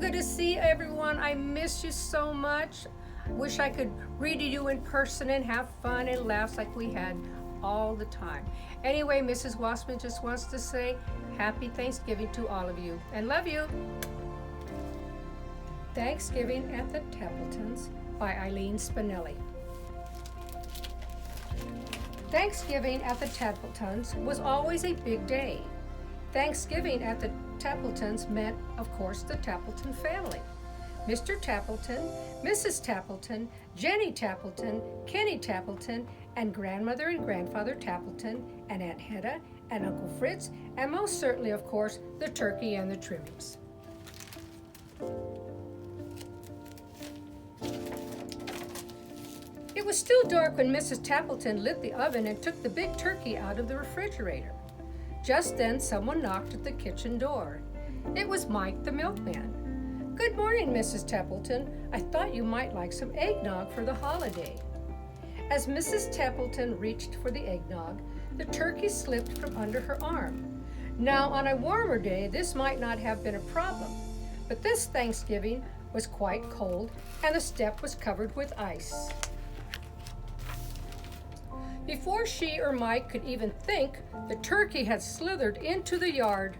good to see everyone. I miss you so much. Wish I could read to you in person and have fun and laughs like we had all the time. Anyway, Mrs. Wassman just wants to say happy Thanksgiving to all of you and love you. Thanksgiving at the Tappletons by Eileen Spinelli. Thanksgiving at the Tappletons was always a big day. Thanksgiving at the Tappletons meant, of course, the Tappleton family. Mr. Tappleton, Mrs. Tappleton, Jenny Tappleton, Kenny Tappleton, and Grandmother and Grandfather Tappleton, and Aunt Hedda, and Uncle Fritz, and most certainly, of course, the turkey and the trimmings. It was still dark when Mrs. Tappleton lit the oven and took the big turkey out of the refrigerator. Just then, someone knocked at the kitchen door. It was Mike the milkman. "Good morning, Mrs. Tappleton. I thought you might like some eggnog for the holiday." As Mrs. Tappleton reached for the eggnog, the turkey slipped from under her arm. Now, on a warmer day, this might not have been a problem, but this Thanksgiving was quite cold and the step was covered with ice. Before she or Mike could even think, the turkey had slithered into the yard.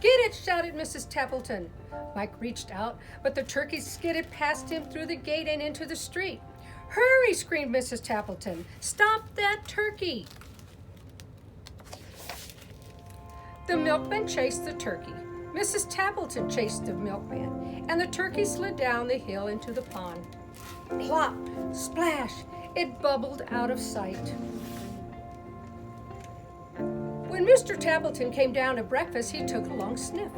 "Get it!" shouted Mrs. Tappleton. Mike reached out, but the turkey skidded past him through the gate and into the street. "Hurry!" screamed Mrs. Tappleton. "Stop that turkey!" The milkman chased the turkey. Mrs. Tappleton chased the milkman, and the turkey slid down the hill into the pond. Plop! Splash! It bubbled out of sight. When Mr. Tappleton came down to breakfast, he took a long sniff.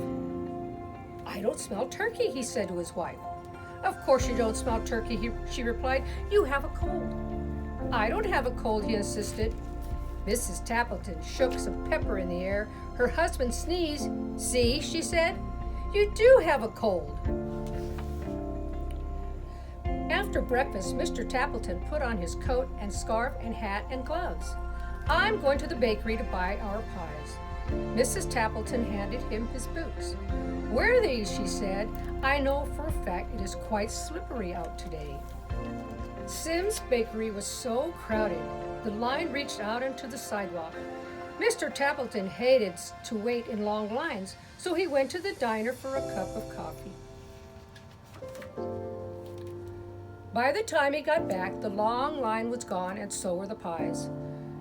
"I don't smell turkey," he said to his wife. "Of course you don't smell turkey," she replied. "You have a cold." "I don't have a cold," he insisted. Mrs. Tappleton shook some pepper in the air. Her husband sneezed. "See," she said, "you do have a cold." After breakfast, Mr. Tappleton put on his coat and scarf and hat and gloves. "I'm going to the bakery to buy our pies." Mrs. Tappleton handed him his boots. "Wear these," she said. "I know for a fact it is quite slippery out today." Sim's bakery was so crowded, the line reached out onto the sidewalk. Mr. Tappleton hated to wait in long lines, so he went to the diner for a cup of coffee. By the time he got back, the long line was gone, and so were the pies.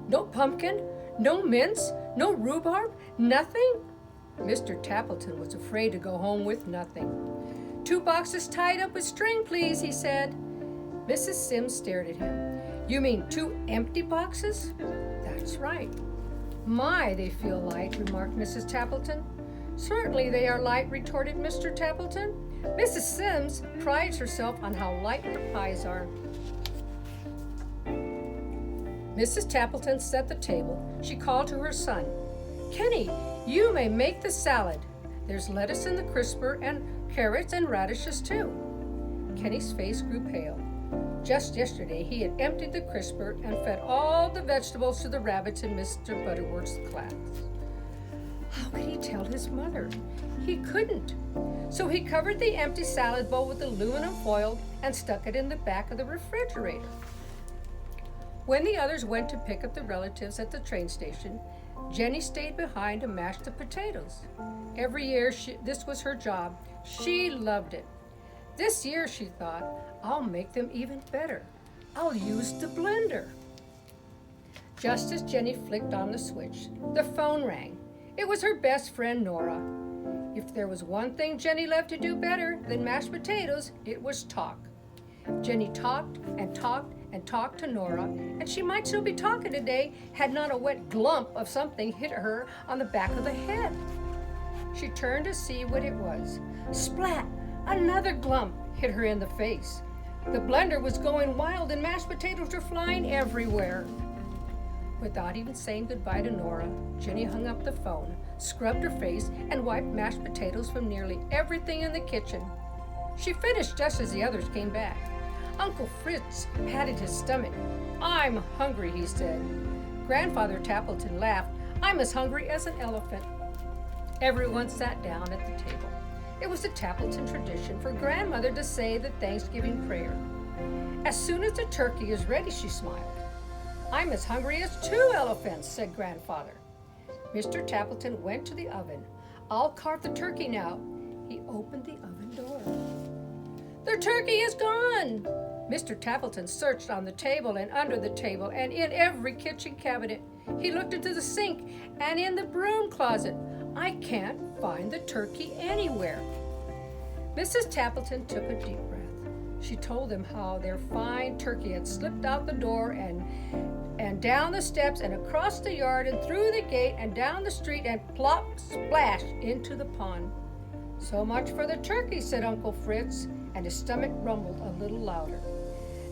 No pumpkin, no mince, no rhubarb, nothing? Mr. Tappleton was afraid to go home with nothing. "2 boxes tied up with string, please," he said. Mrs. Sims stared at him. "You mean 2 empty boxes?" "That's right." "My, they feel light," remarked Mrs. Tappleton. "Certainly they are light," retorted Mr. Tappleton. "Mrs. Sims prides herself on how light her pies are." Mrs. Tappleton set the table. She called to her son. "Kenny, you may make the salad. There's lettuce in the crisper and carrots and radishes too." Kenny's face grew pale. Just yesterday he had emptied the crisper and fed all the vegetables to the rabbits in Mr. Butterworth's class. How could he tell his mother? He couldn't. So he covered the empty salad bowl with aluminum foil and stuck it in the back of the refrigerator. When the others went to pick up the relatives at the train station, Jenny stayed behind to mash the potatoes. Every year this was her job. She loved it. This year, she thought, I'll make them even better. I'll use the blender. Just as Jenny flicked on the switch, the phone rang. It was her best friend, Nora. If there was one thing Jenny loved to do better than mashed potatoes, it was talk. Jenny talked and talked and talked to Nora, and she might still be talking today had not a wet glump of something hit her on the back of the head. She turned to see what it was. Splat! Another glump hit her in the face. The blender was going wild and mashed potatoes were flying everywhere. Without even saying goodbye to Nora, Jenny hung up the phone, scrubbed her face, and wiped mashed potatoes from nearly everything in the kitchen. She finished just as the others came back. Uncle Fritz patted his stomach. "I'm hungry," he said. Grandfather Tappleton laughed. "I'm as hungry as an elephant." Everyone sat down at the table. It was a Tappleton tradition for Grandmother to say the Thanksgiving prayer. As soon as the turkey is ready, she smiled. I'm as hungry as 2 elephants, said Grandfather. Mr. Tappleton went to the oven. I'll carve the turkey now. He opened the oven door. The turkey is gone! Mr. Tappleton searched on the table and under the table and in every kitchen cabinet. He looked into the sink and in the broom closet. I can't find the turkey anywhere. Mrs. Tappleton took a deep breath. She told them how their fine turkey had slipped out the door and down the steps and across the yard and through the gate and down the street and plop, splash into the pond. So much for the turkey, said Uncle Fritz, and his stomach rumbled a little louder.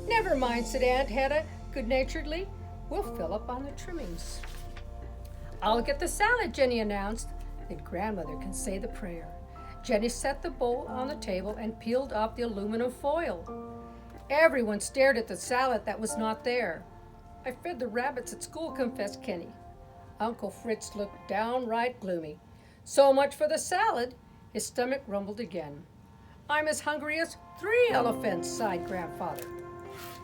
Never mind, said Aunt Hedda good-naturedly. We'll fill up on the trimmings. I'll get the salad, Jenny announced. Then Grandmother can say the prayer. Jenny set the bowl on the table and peeled off the aluminum foil. Everyone stared at the salad that was not there. I fed the rabbits at school, confessed Kenny. Uncle Fritz looked downright gloomy. So much for the salad. His stomach rumbled again. I'm as hungry as 3 elephants, sighed Grandfather.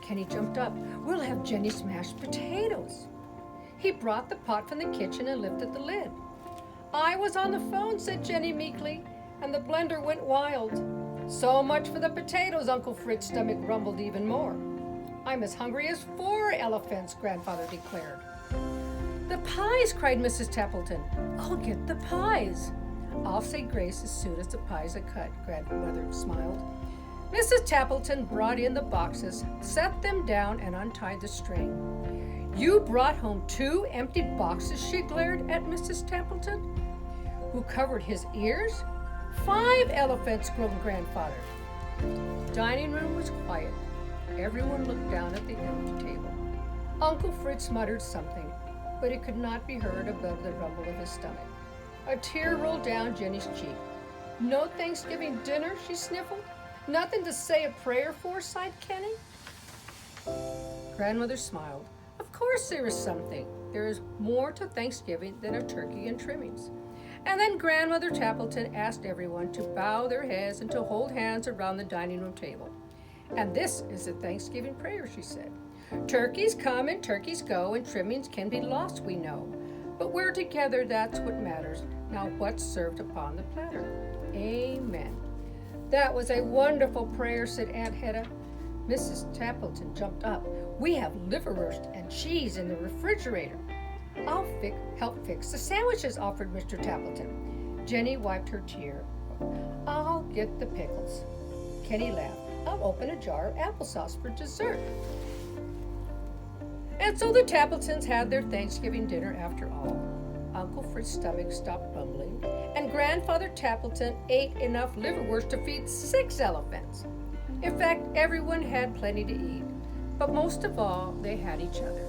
Kenny jumped up. We'll have Jenny's mashed potatoes. He brought the pot from the kitchen and lifted the lid. I was on the phone, said Jenny meekly, and the blender went wild. So much for the potatoes, Uncle Fritz's stomach rumbled even more. I'm as hungry as 4 elephants, Grandfather declared. The pies, cried Mrs. Tappleton. I'll get the pies. I'll say grace as soon as the pies are cut, Grandmother smiled. Mrs. Tappleton brought in the boxes, set them down, and untied the string. You brought home 2 empty boxes, she glared at Mrs. Tappleton. Who covered his ears? 5 elephants, groaned Grandfather. The dining room was quiet. Everyone looked down at the empty table. Uncle Fritz muttered something, but it could not be heard above the rumble of his stomach. A tear rolled down Jenny's cheek. No Thanksgiving dinner, she sniffled. Nothing to say a prayer for, sighed Kenny. Grandmother smiled. Of course there is something. There is more to Thanksgiving than a turkey and trimmings. And then Grandmother Tappleton asked everyone to bow their heads and to hold hands around the dining room table. And this is the Thanksgiving prayer, she said. Turkeys come and turkeys go, and trimmings can be lost, we know. But we're together, that's what matters. Now what's served upon the platter? Amen. That was a wonderful prayer, said Aunt Hedda. Mrs. Tappleton jumped up. We have liverwurst and cheese in the refrigerator. I'll help fix the sandwiches, offered Mr. Tappleton. Jenny wiped her tear. I'll get the pickles. Kenny laughed. I'll open a jar of applesauce for dessert. And so the Tappletons had their Thanksgiving dinner after all. Uncle Fritz's stomach stopped rumbling, and Grandfather Tappleton ate enough liverwurst to feed 6 elephants. In fact, everyone had plenty to eat, but most of all, they had each other.